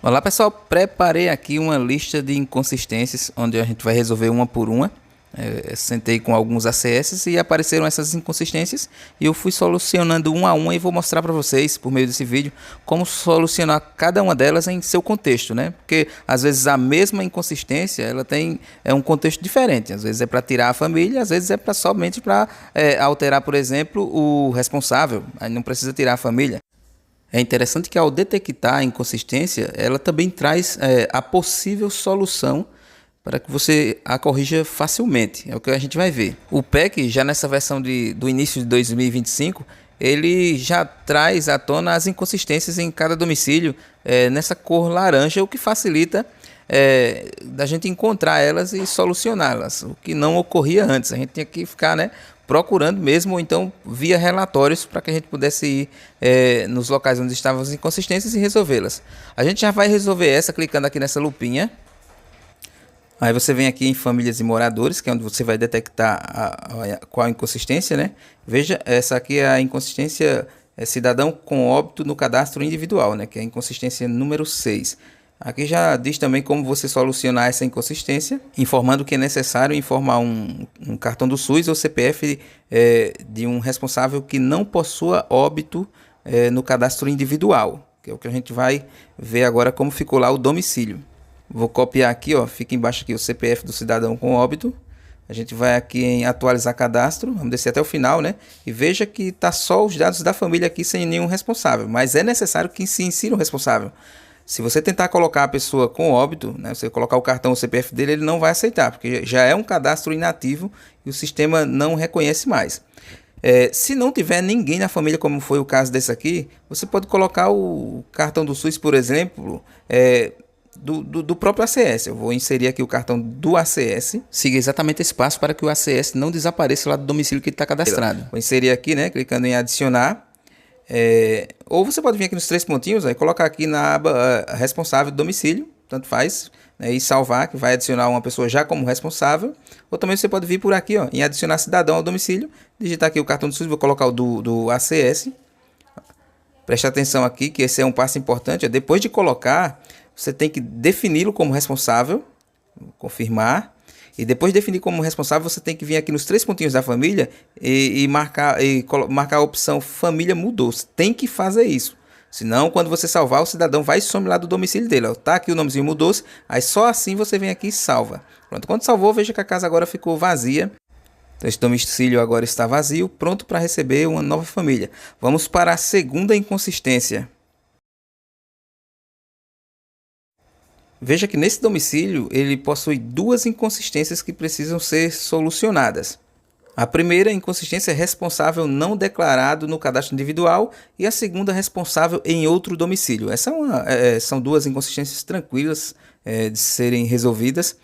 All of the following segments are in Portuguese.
Olá pessoal, preparei aqui uma lista de inconsistências onde a gente vai resolver uma por uma. Sentei com alguns ACS e apareceram essas inconsistências e eu fui solucionando uma a uma e vou mostrar para vocês por meio desse vídeo como solucionar cada uma delas em seu contexto, né? Porque às vezes a mesma inconsistência ela tem um contexto diferente. Às vezes é para tirar a família, às vezes é para somente para alterar, por exemplo, o responsável. Aí não precisa tirar a família. É interessante que ao detectar a inconsistência, ela também traz a possível solução para que você a corrija facilmente. É o que a gente vai ver. O PEC, já nessa versão do início de 2025, ele já traz à tona as inconsistências em cada domicílio nessa cor laranja, o que facilita da gente encontrar elas e solucioná-las, o que não ocorria antes. A gente tinha que ficar, né, procurando mesmo, ou então via relatórios para que a gente pudesse ir nos locais onde estavam as inconsistências e resolvê-las. A gente já vai resolver essa clicando aqui nessa lupinha. Aí você vem aqui em famílias e moradores, que é onde você vai detectar qual a inconsistência, né? Veja, essa aqui é a inconsistência cidadão com óbito no cadastro individual, né? Que é a inconsistência número 6. Aqui já diz também como você solucionar essa inconsistência, informando que é necessário informar um cartão do SUS ou CPF de um responsável que não possua óbito no cadastro individual, que é o que a gente vai ver agora como ficou lá o domicílio. Vou copiar aqui, ó, fica embaixo aqui o CPF do cidadão com óbito. A gente vai aqui em atualizar cadastro, vamos descer até o final, né? E veja que está só os dados da família aqui sem nenhum responsável, mas é necessário que se insira um responsável. Se você tentar colocar a pessoa com óbito, né, você colocar o cartão, o CPF dele, ele não vai aceitar, porque já é um cadastro inativo e o sistema não reconhece mais. Se não tiver ninguém na família, como foi o caso desse aqui, você pode colocar o cartão do SUS, por exemplo, do próprio ACS. Eu vou inserir aqui o cartão do ACS. Siga exatamente esse passo para que o ACS não desapareça lá do domicílio que ele está cadastrado. Vou inserir aqui, né, clicando em adicionar. Ou você pode vir aqui nos três pontinhos e colocar aqui na aba responsável do domicílio, tanto faz, né, e salvar, que vai adicionar uma pessoa já como responsável. Ou também você pode vir por aqui, ó, em adicionar cidadão ao domicílio, digitar aqui o cartão do SUS, vou colocar o do ACS. Preste atenção aqui que esse é um passo importante. Depois de colocar, você tem que defini-lo como responsável, confirmar. E depois de definir como responsável, você tem que vir aqui nos três pontinhos da família e marcar a opção família mudou-se. Tem que fazer isso. Senão, quando você salvar, o cidadão vai some lá do domicílio dele. Ó. Tá aqui o nomezinho mudou-se. Aí só assim você vem aqui e salva. Pronto, quando salvou, veja que a casa agora ficou vazia. Então, esse domicílio agora está vazio, pronto para receber uma nova família. Vamos para a segunda inconsistência. Veja que nesse domicílio ele possui duas inconsistências que precisam ser solucionadas. A primeira inconsistência é responsável não declarado no cadastro individual e a segunda responsável em outro domicílio. Essas são duas inconsistências tranquilas de serem resolvidas.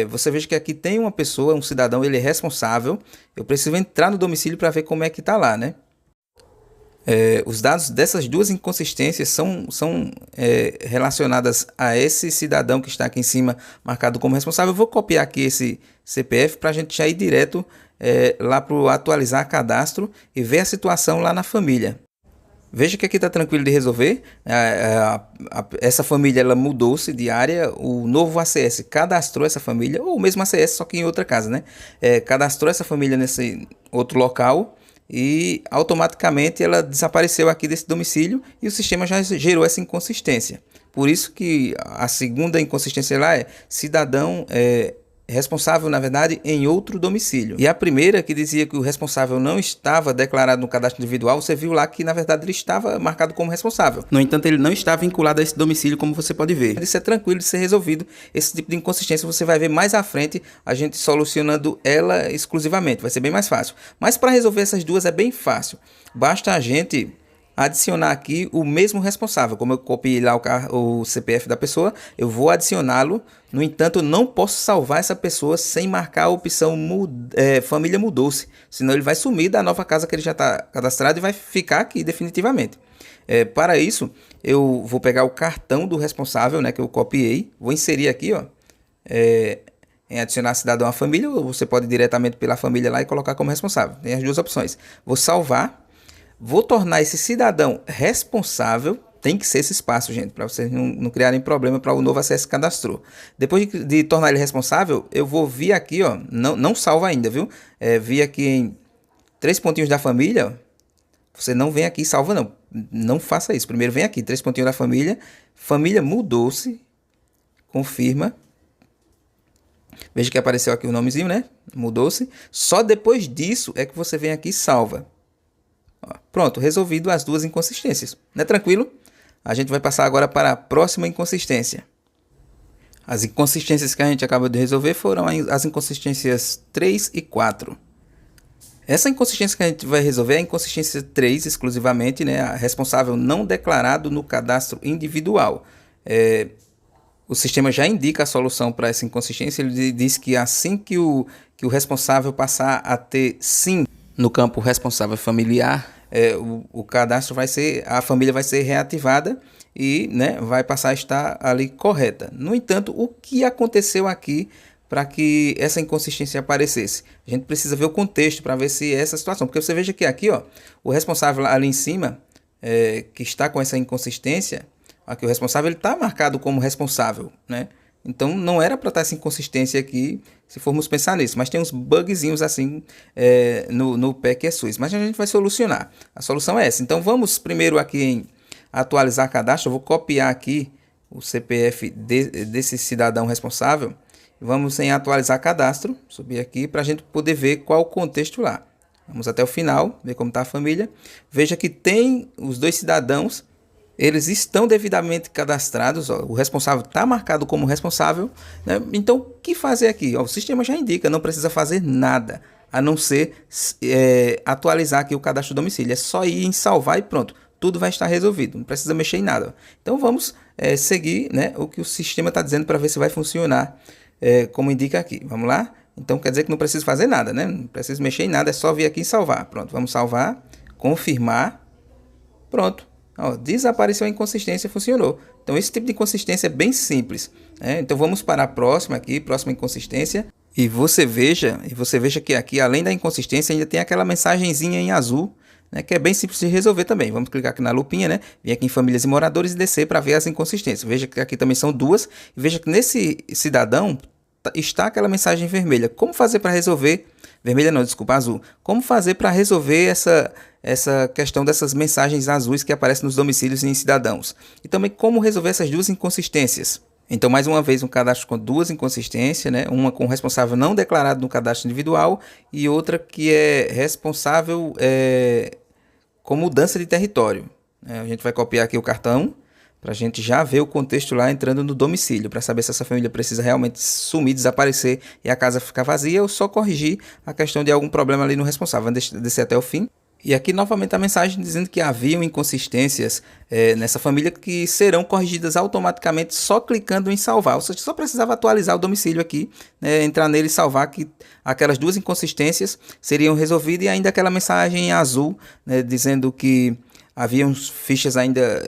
Você veja que aqui tem uma pessoa, um cidadão, ele é responsável. Eu preciso entrar no domicílio para ver como é que está lá, né? Os dados dessas duas inconsistências são relacionadas a esse cidadão que está aqui em cima marcado como responsável. Eu vou copiar aqui esse CPF para a gente já ir direto lá para o atualizar cadastro e ver a situação lá na família. Veja que aqui está tranquilo de resolver. Essa família ela mudou-se de área. O novo ACS cadastrou essa família, ou o mesmo ACS, só que em outra casa, né? Cadastrou essa família nesse outro local. E automaticamente ela desapareceu aqui desse domicílio e o sistema já gerou essa inconsistência. Por isso que a segunda inconsistência lá é cidadão responsável, na verdade, em outro domicílio. E a primeira, que dizia que o responsável não estava declarado no cadastro individual, você viu lá que, na verdade, ele estava marcado como responsável. No entanto, ele não está vinculado a esse domicílio, como você pode ver. Isso é tranquilo de ser resolvido. Esse tipo de inconsistência você vai ver mais à frente, a gente solucionando ela exclusivamente. Vai ser bem mais fácil. Mas para resolver essas duas é bem fácil. Basta a gente adicionar aqui o mesmo responsável. Como eu copiei lá o CPF da pessoa, eu vou adicioná-lo. No entanto, eu não posso salvar essa pessoa sem marcar a opção família mudou-se. Senão ele vai sumir da nova casa que ele já está cadastrado e vai ficar aqui definitivamente. Para isso, eu vou pegar o cartão do responsável, né, que eu copiei. Vou inserir aqui, ó, em adicionar cidadão à família, ou você pode ir diretamente pela família lá e colocar como responsável. Tem as duas opções. Vou salvar. Vou tornar esse cidadão responsável, tem que ser esse espaço, gente, para vocês não criarem problema para o novo ACS que cadastrou. Depois de tornar ele responsável, eu vou vir aqui, ó, não salva ainda, viu? Vir aqui em 3 pontinhos da família, ó. Você não vem aqui e salva, não. Não faça isso. Primeiro vem aqui, 3 pontinhos da família. Família mudou-se. Confirma. Veja que apareceu aqui o nomezinho, né? Mudou-se. Só depois disso é que você vem aqui e salva. Ó, pronto, resolvido as duas inconsistências. Não é tranquilo? A gente vai passar agora para a próxima inconsistência. As inconsistências que a gente acabou de resolver foram as inconsistências 3 e 4. Essa inconsistência que a gente vai resolver é a inconsistência 3 exclusivamente, né? A responsável não declarado no cadastro individual. O sistema já indica a solução para essa inconsistência. Ele diz que assim que o responsável passar a ter sim no campo responsável familiar, o cadastro a família vai ser reativada e, né, vai passar a estar ali correta. No entanto, o que aconteceu aqui para que essa inconsistência aparecesse? A gente precisa ver o contexto para ver se é essa situação. Porque você veja que aqui, ó, o responsável ali em cima, que está com essa inconsistência, aqui o responsável está marcado como responsável, né? Então não era para estar essa inconsistência aqui, se formos pensar nisso. Mas tem uns bugzinhos assim no PEC SUS. Mas a gente vai solucionar. A solução é essa. Então vamos primeiro aqui em atualizar cadastro. Eu vou copiar aqui o CPF desse cidadão responsável. Vamos em atualizar cadastro, subir aqui para a gente poder ver qual o contexto lá. Vamos até o final, ver como está a família. Veja que tem os dois cidadãos, eles estão devidamente cadastrados. Ó, o responsável está marcado como responsável, né? Então, o que fazer aqui? Ó, o sistema já indica, não precisa fazer nada, a não ser atualizar aqui o cadastro do domicílio. É só ir em salvar e pronto. Tudo vai estar resolvido, não precisa mexer em nada. Então, vamos seguir, né, o que o sistema está dizendo para ver se vai funcionar. Como indica aqui, vamos lá? Então quer dizer que não precisa fazer nada, né? Não precisa mexer em nada, é só vir aqui e salvar. Pronto, vamos salvar, confirmar, pronto. Ó, desapareceu a inconsistência, funcionou. Então esse tipo de inconsistência é bem simples, né? Então vamos para a próxima aqui, próxima inconsistência. E você veja que aqui, além da inconsistência, ainda tem aquela mensagenzinha em azul, né, que é bem simples de resolver também. Vamos clicar aqui na lupinha, né? Vir aqui em famílias e moradores e descer para ver as inconsistências. Veja que aqui também são duas. E veja que nesse cidadão está aquela mensagem vermelha. Como fazer para resolver... Vermelha não, desculpa, azul. Como fazer para resolver essa questão dessas mensagens azuis que aparecem nos domicílios e em cidadãos? E também como resolver essas duas inconsistências. Então, mais uma vez, um cadastro com duas inconsistências, né? Uma com responsável não declarado no cadastro individual e outra que é responsável com mudança de território. A gente vai copiar aqui o cartão para a gente já ver o contexto lá entrando no domicílio, para saber se essa família precisa realmente sumir, desaparecer e a casa ficar vazia ou só corrigir a questão de algum problema ali no responsável. Vamos descer até o fim. E aqui novamente a mensagem dizendo que haviam inconsistências nessa família que serão corrigidas automaticamente só clicando em salvar. Ou seja, só precisava atualizar o domicílio aqui, né, entrar nele e salvar que aquelas duas inconsistências seriam resolvidas e ainda aquela mensagem em azul, né, dizendo que haviam fichas ainda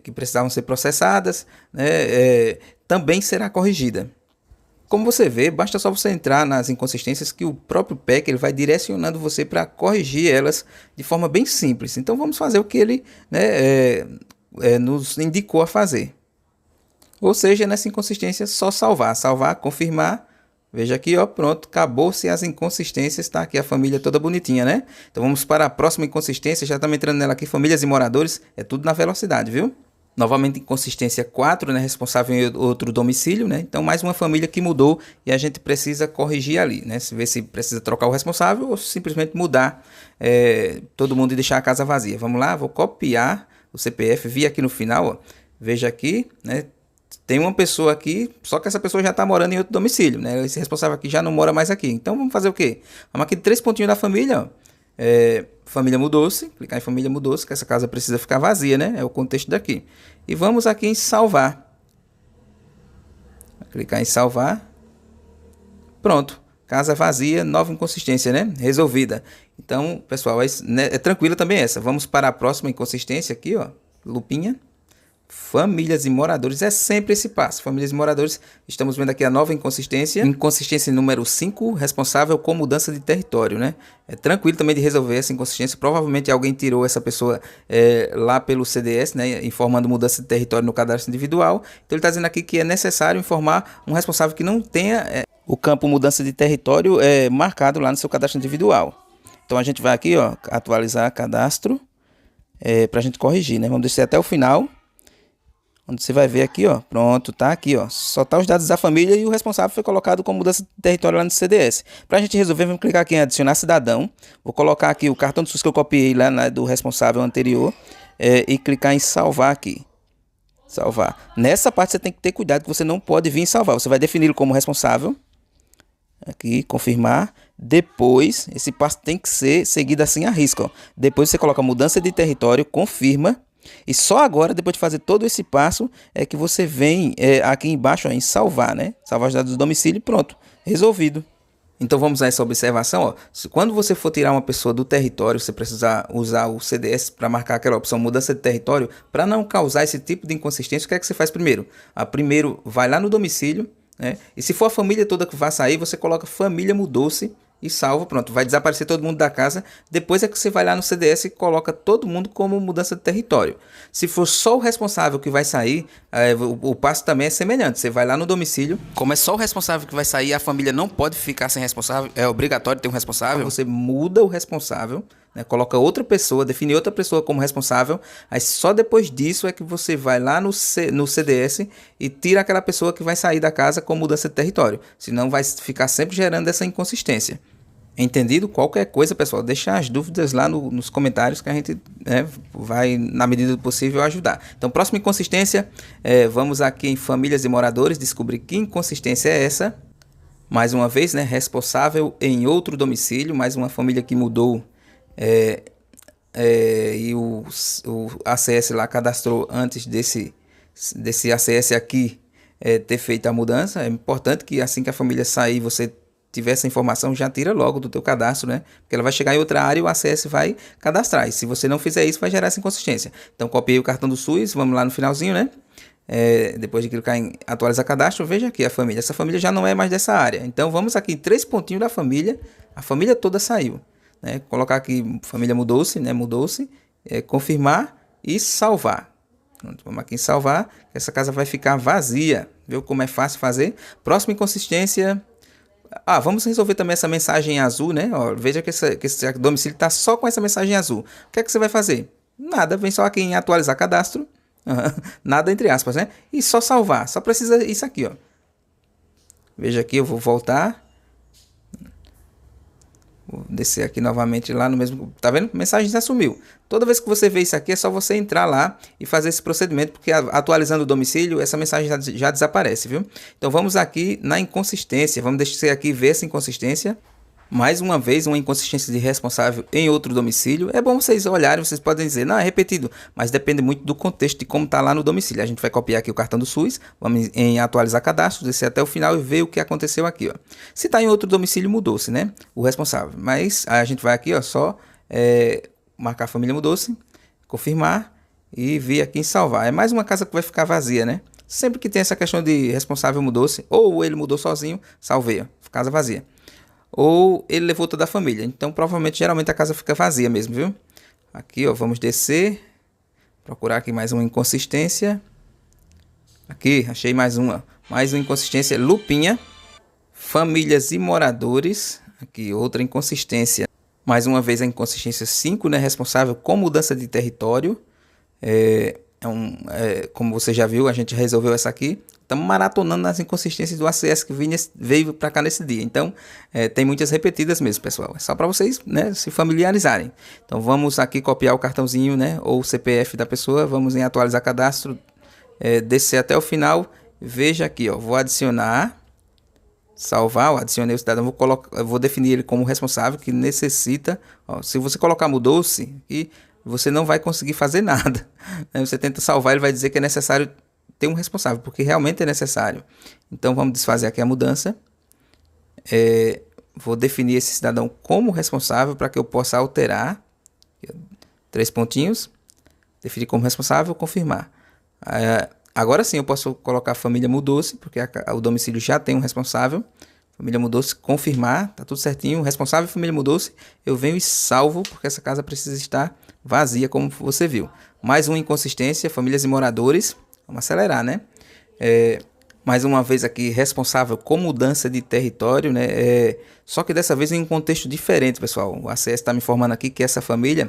que precisavam ser processadas, né, também será corrigida. Como você vê, basta só você entrar nas inconsistências que o próprio PEC ele vai direcionando você para corrigir elas de forma bem simples. Então vamos fazer o que ele, né, nos indicou a fazer. Ou seja, nessa inconsistência só salvar, confirmar. Veja aqui, ó, pronto, acabou-se as inconsistências, tá aqui a família toda bonitinha, né? Então vamos para a próxima inconsistência, já estamos entrando nela aqui, famílias e moradores, é tudo na velocidade, viu? Novamente, inconsistência 4, né? Responsável em outro domicílio, né? Então, mais uma família que mudou e a gente precisa corrigir ali, né? Ver se precisa trocar o responsável ou simplesmente mudar todo mundo e deixar a casa vazia. Vamos lá, vou copiar o CPF, vir aqui no final, ó. Veja aqui, né? Tem uma pessoa aqui, só que essa pessoa já está morando em outro domicílio, né? Esse responsável aqui já não mora mais aqui. Então, vamos fazer o quê? Vamos aqui de 3 pontinhos da família, ó. Família mudou-se, clicar em família mudou-se, que essa casa precisa ficar vazia, né? É o contexto daqui. E vamos aqui em salvar. Clicar em salvar. Pronto. Casa vazia, nova inconsistência, né? Resolvida. Então, pessoal, é tranquila também essa. Vamos para a próxima inconsistência aqui, ó. Lupinha. famílias e moradores, é sempre esse passo. Famílias e moradores, estamos vendo aqui a nova inconsistência. Inconsistência número 5, responsável com mudança de território, né? É tranquilo também de resolver essa inconsistência. Provavelmente alguém tirou essa pessoa lá pelo CDS, né? Informando mudança de território no cadastro individual. Então ele está dizendo aqui que é necessário informar um responsável que não tenha o campo mudança de território marcado lá no seu cadastro individual. Então a gente vai aqui, ó, atualizar cadastro para a gente corrigir, né? Vamos descer até o final. Onde você vai ver aqui, ó, pronto, tá aqui, ó, só tá os dados da família e o responsável foi colocado como mudança de território lá no CDS. Pra gente resolver, vamos clicar aqui em adicionar cidadão. Vou colocar aqui o cartão do SUS que eu copiei lá do responsável anterior e clicar em salvar aqui. Salvar. Nessa parte você tem que ter cuidado que você não pode vir salvar. Você vai defini-lo como responsável. Aqui, confirmar. Depois, esse passo tem que ser seguido assim a risco, ó. Depois você coloca mudança de território, confirma. E só agora, depois de fazer todo esse passo, é que você vem aqui embaixo ó, em salvar, né? Salvar os dados do domicílio e pronto, resolvido. Então vamos a essa observação. Ó. Quando você for tirar uma pessoa do território, você precisa usar o CDS para marcar aquela opção mudança de território. Para não causar esse tipo de inconsistência, o que é que você faz primeiro? Primeiro vai lá no domicílio, né? E se for a família toda que vai sair, você coloca família mudou-se e salva, pronto, vai desaparecer todo mundo da casa. Depois é que você vai lá no CDS e coloca todo mundo como mudança de território. Se for só o responsável que vai sair, o passo também é semelhante. Você vai lá no domicílio, como é só o responsável que vai sair, a família não pode ficar sem responsável, é obrigatório ter um responsável. Você muda o responsável, né, coloca outra pessoa, define outra pessoa como responsável, aí só depois disso é que você vai lá no CDS e tira aquela pessoa que vai sair da casa com mudança de território. Senão vai ficar sempre gerando essa inconsistência. Entendido? Qualquer coisa, pessoal, deixa as dúvidas lá nos comentários que a gente vai, na medida do possível, ajudar. Então, próxima inconsistência, vamos aqui em famílias e moradores, descobrir que inconsistência é essa. Mais uma vez, né, responsável em outro domicílio, mais uma família que mudou e o ACS lá cadastrou antes desse ACS aqui ter feito a mudança. É importante que assim que a família sair, você tiver essa informação, já tira logo do teu cadastro, né? Porque ela vai chegar em outra área e o ACS vai cadastrar. E se você não fizer isso, vai gerar essa inconsistência. Então, copiei o cartão do SUS, vamos lá no finalzinho, né? Depois de clicar em atualizar cadastro, veja aqui a família. Essa família já não é mais dessa área. Então, vamos aqui em 3 pontinhos da família. A família toda saiu, né? Colocar aqui, família mudou-se, né? Mudou-se. Confirmar e salvar. Vamos aqui em salvar. Essa casa vai ficar vazia. Viu como é fácil fazer? Próxima inconsistência... vamos resolver também essa mensagem azul, né? Ó, veja que esse domicílio está só com essa mensagem azul. O que é que você vai fazer? Nada, vem só aqui em atualizar cadastro. Nada entre aspas, né? E só salvar. Só precisa isso aqui, ó. Veja aqui, eu vou voltar. Vou descer aqui novamente lá no mesmo... Tá vendo? Mensagem já sumiu. Toda vez que você vê isso aqui, é só você entrar lá e fazer esse procedimento, porque atualizando o domicílio, essa mensagem já desaparece, viu? Então vamos aqui na inconsistência. Vamos deixar aqui ver essa inconsistência. Mais uma vez, uma inconsistência de responsável em outro domicílio. É bom vocês olharem, vocês podem dizer, não, é repetido. Mas depende muito do contexto de como está lá no domicílio. A gente vai copiar aqui o cartão do SUS, vamos em atualizar cadastro, descer até o final e ver o que aconteceu aqui, ó. Se está em outro domicílio, mudou-se, né? O responsável. Mas a gente vai aqui, ó, só marcar a família mudou-se, confirmar e vir aqui em salvar. É mais uma casa que vai ficar vazia, né? Sempre que tem essa questão de responsável mudou-se, ou ele mudou sozinho, salvei, ó, casa vazia. Ou ele levou toda a família. Então, provavelmente, geralmente a casa fica vazia mesmo, viu? Aqui, ó, vamos descer. Procurar aqui mais uma inconsistência. Aqui, achei mais uma. Mais uma inconsistência. Lupinha. Famílias e moradores. Aqui, outra inconsistência. Mais uma vez a inconsistência 5, né? Responsável com mudança de território. Como você já viu, a gente resolveu essa aqui. Estamos maratonando nas inconsistências do ACS que veio para cá nesse dia. Então, tem muitas repetidas mesmo, pessoal. É só para vocês, né, se familiarizarem. Então, vamos aqui copiar o cartãozinho, né, ou o CPF da pessoa. Vamos em atualizar cadastro, descer até o final. Veja aqui, ó, vou adicionar, salvar, adicionei o cidadão. Vou definir ele como responsável que necessita. Ó, se você colocar mudou-se, e você não vai conseguir fazer nada. Você tenta salvar, ele vai dizer que é necessário ter um responsável, porque realmente é necessário. Então vamos desfazer aqui a mudança. Vou definir esse cidadão como responsável para que eu possa alterar. 3 pontinhos. Definir como responsável, confirmar. Agora sim eu posso colocar a família mudou-se, porque o domicílio já tem um responsável. Família mudou-se, confirmar, tá tudo certinho. O responsável, família mudou-se. Eu venho e salvo, porque essa casa precisa estar vazia, como você viu. Mais uma inconsistência, famílias e moradores. Vamos acelerar, né? Mais uma vez aqui, responsável com mudança de território, né? Só que dessa vez em um contexto diferente, pessoal. O ACS está me informando aqui que essa família,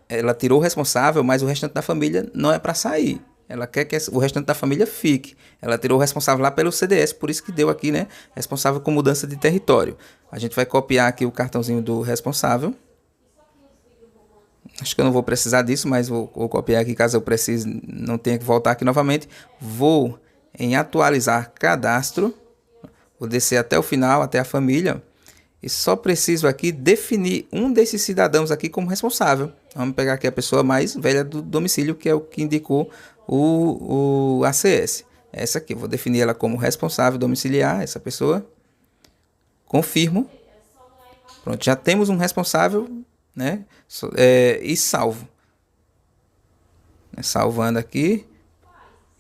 ela tirou o responsável, mas o restante da família não é para sair. Ela quer que o restante da família fique. Ela tirou o responsável lá pelo CDS, por isso que deu aqui, né? Responsável com mudança de território. A gente vai copiar aqui o cartãozinho do responsável. Acho que eu não vou precisar disso, mas vou copiar aqui caso eu precise, não tenha que voltar aqui novamente. Vou em atualizar cadastro. Vou descer até o final, até a família. E só preciso aqui definir um desses cidadãos aqui como responsável. Vamos pegar aqui a pessoa mais velha do domicílio, que é o que indicou o ACS. Essa aqui, eu vou definir ela como responsável domiciliar, essa pessoa. Confirmo. Pronto, já temos um responsável, né? E salvo. Salvando aqui.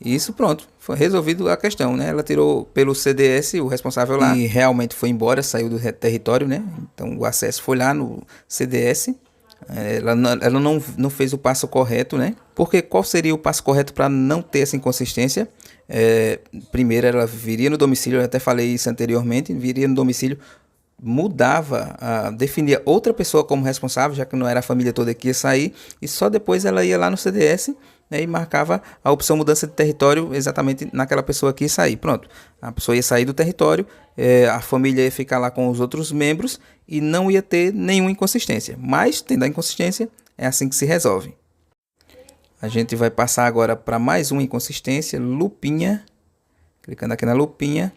Isso, pronto. Foi resolvido a questão, né? Ela tirou pelo CDS o responsável lá e realmente foi embora, saiu do território, né? Então o acesso foi lá no CDS. Ela não fez o passo correto, né? Porque qual seria o passo correto para não ter essa inconsistência? Primeiro, ela viria no domicílio, eu até falei isso anteriormente, viria no domicílio, mudava, definia outra pessoa como responsável, já que não era a família toda que ia sair, e só depois ela ia lá no CDS, né, e marcava a opção mudança de território exatamente naquela pessoa que ia sair. Pronto, a pessoa ia sair do território, a família ia ficar lá com os outros membros e não ia ter nenhuma inconsistência. Mas, tendo a inconsistência, é assim que se resolve. A gente vai passar agora para mais uma inconsistência, lupinha, clicando aqui na lupinha,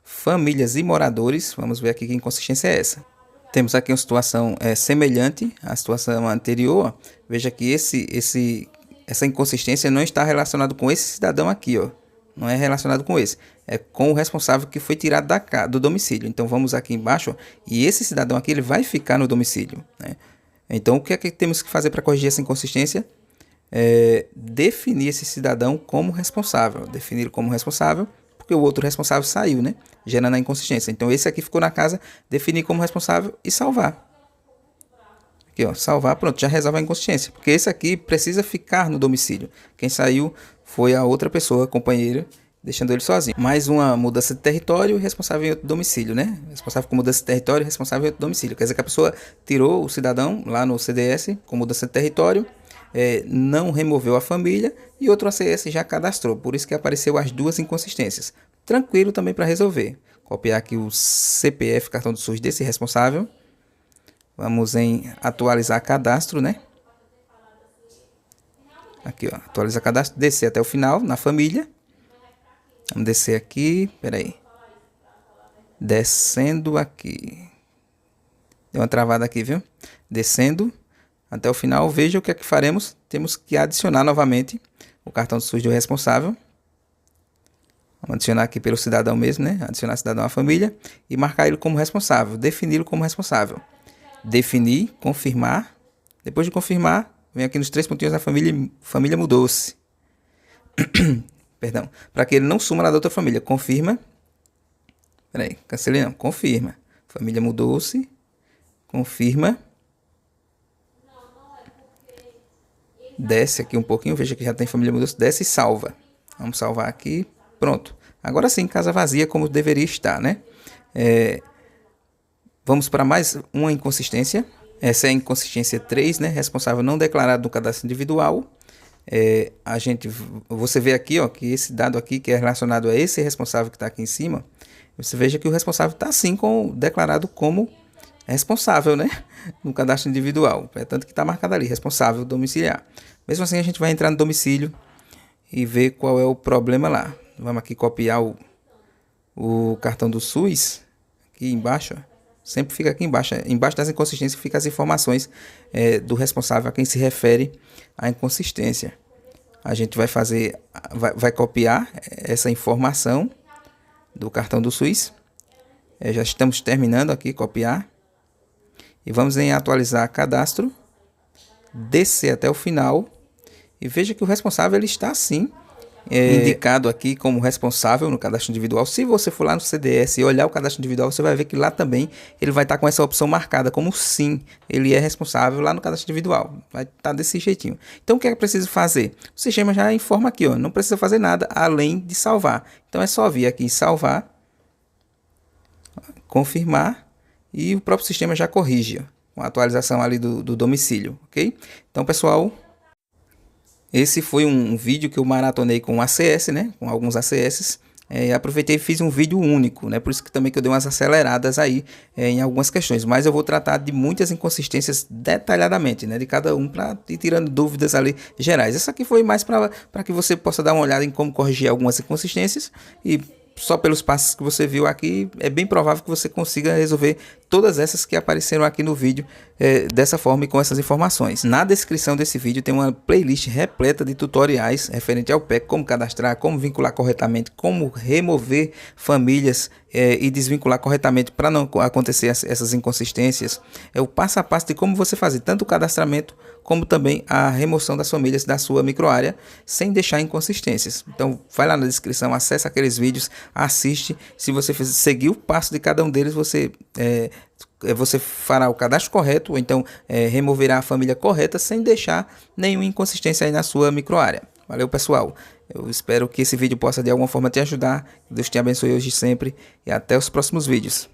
famílias e moradores. Vamos ver aqui que inconsistência é essa. Temos aqui uma situação semelhante à situação anterior. Veja que essa inconsistência não está relacionada com esse cidadão aqui, ó. Não é relacionado com esse. É com o responsável que foi tirado do domicílio. Então vamos aqui embaixo, ó, e esse cidadão aqui ele vai ficar no domicílio, né? Então o que é que temos que fazer para corrigir essa inconsistência? Definir esse cidadão como responsável. Definir como responsável, porque o outro responsável saiu, né? Gerando a inconsistência. Então esse aqui ficou na casa, definir como responsável e salvar. Aqui, ó, salvar, pronto, já resolve a inconsistência. Porque esse aqui precisa ficar no domicílio. Quem saiu foi a outra pessoa, companheiro, deixando ele sozinho. Mais uma mudança de território, responsável em outro domicílio, né? Responsável com mudança de território, responsável em outro domicílio. Quer dizer que a pessoa tirou o cidadão lá no CDS com mudança de território, não removeu a família e outro ACS já cadastrou. Por isso que apareceu as duas inconsistências. Tranquilo também para resolver. Copiar aqui o CPF, cartão do SUS desse responsável. Vamos em atualizar cadastro, né? Aqui, ó, atualizar cadastro, descer até o final na família. Vamos descer aqui, peraí. Descendo aqui. Deu uma travada aqui, viu? Descendo até o final, veja o que é que faremos. Temos que adicionar novamente o cartão do SUS do responsável. Vamos adicionar aqui pelo cidadão mesmo, né? Adicionar cidadão à família e marcar ele como responsável, defini-lo como responsável. Definir, confirmar. Depois de confirmar, vem aqui nos 3 pontinhos da família mudou-se. Perdão. Para que ele não suma lá da outra família. Confirma. Peraí, cancelei não. Confirma. Família mudou-se. Confirma. Desce aqui um pouquinho. Veja que já tem família mudou-se. Desce e salva. Vamos salvar aqui. Pronto. Agora sim, casa vazia como deveria estar, né? Vamos para mais uma inconsistência. Essa é a inconsistência 3, né? Responsável não declarado no cadastro individual. Você vê aqui, ó, que esse dado aqui que é relacionado a esse responsável que está aqui em cima, você veja que o responsável está sim declarado como responsável, né? No cadastro individual. É tanto que está marcado ali, responsável domiciliar. Mesmo assim, a gente vai entrar no domicílio e ver qual é o problema lá. Vamos aqui copiar o cartão do SUS, aqui embaixo, ó. Sempre fica aqui embaixo. Embaixo das inconsistências fica as informações do responsável a quem se refere a inconsistência. A gente vai copiar essa informação do cartão do SUS. Já estamos terminando aqui, copiar. E vamos em atualizar cadastro. Descer até o final. E veja que o responsável ele está sim indicado aqui como responsável no cadastro individual. Se você for lá no CDS e olhar o cadastro individual, você vai ver que lá também ele vai estar com essa opção marcada como sim, ele é responsável lá no cadastro individual. Vai estar desse jeitinho. Então o que é preciso fazer? O sistema já informa aqui, ó, não precisa fazer nada além de salvar. Então é só vir aqui em salvar, confirmar e o próprio sistema já corrige, ó, com a atualização ali do domicílio, ok? Então pessoal, esse foi um vídeo que eu maratonei com ACS, né? Com alguns ACS. Aproveitei e fiz um vídeo único, né? Por isso que também que eu dei umas aceleradas aí em algumas questões. Mas eu vou tratar de muitas inconsistências detalhadamente, né? De cada um para ir tirando dúvidas ali gerais. Essa aqui foi mais para que você possa dar uma olhada em como corrigir algumas inconsistências e só pelos passos que você viu aqui, é bem provável que você consiga resolver todas essas que apareceram aqui no vídeo dessa forma e com essas informações. Na descrição desse vídeo tem uma playlist repleta de tutoriais referente ao PEC, como cadastrar, como vincular corretamente, como remover famílias e desvincular corretamente para não acontecer essas inconsistências. É o passo a passo de como você fazer tanto o cadastramento como também a remoção das famílias da sua microárea sem deixar inconsistências. Então vai lá na descrição, acessa aqueles vídeos, assiste. Se você seguir o passo de cada um deles, você fará o cadastro correto, ou então removerá a família correta sem deixar nenhuma inconsistência aí na sua microárea. Valeu, pessoal. Eu espero que esse vídeo possa de alguma forma te ajudar. Deus te abençoe hoje e sempre e até os próximos vídeos.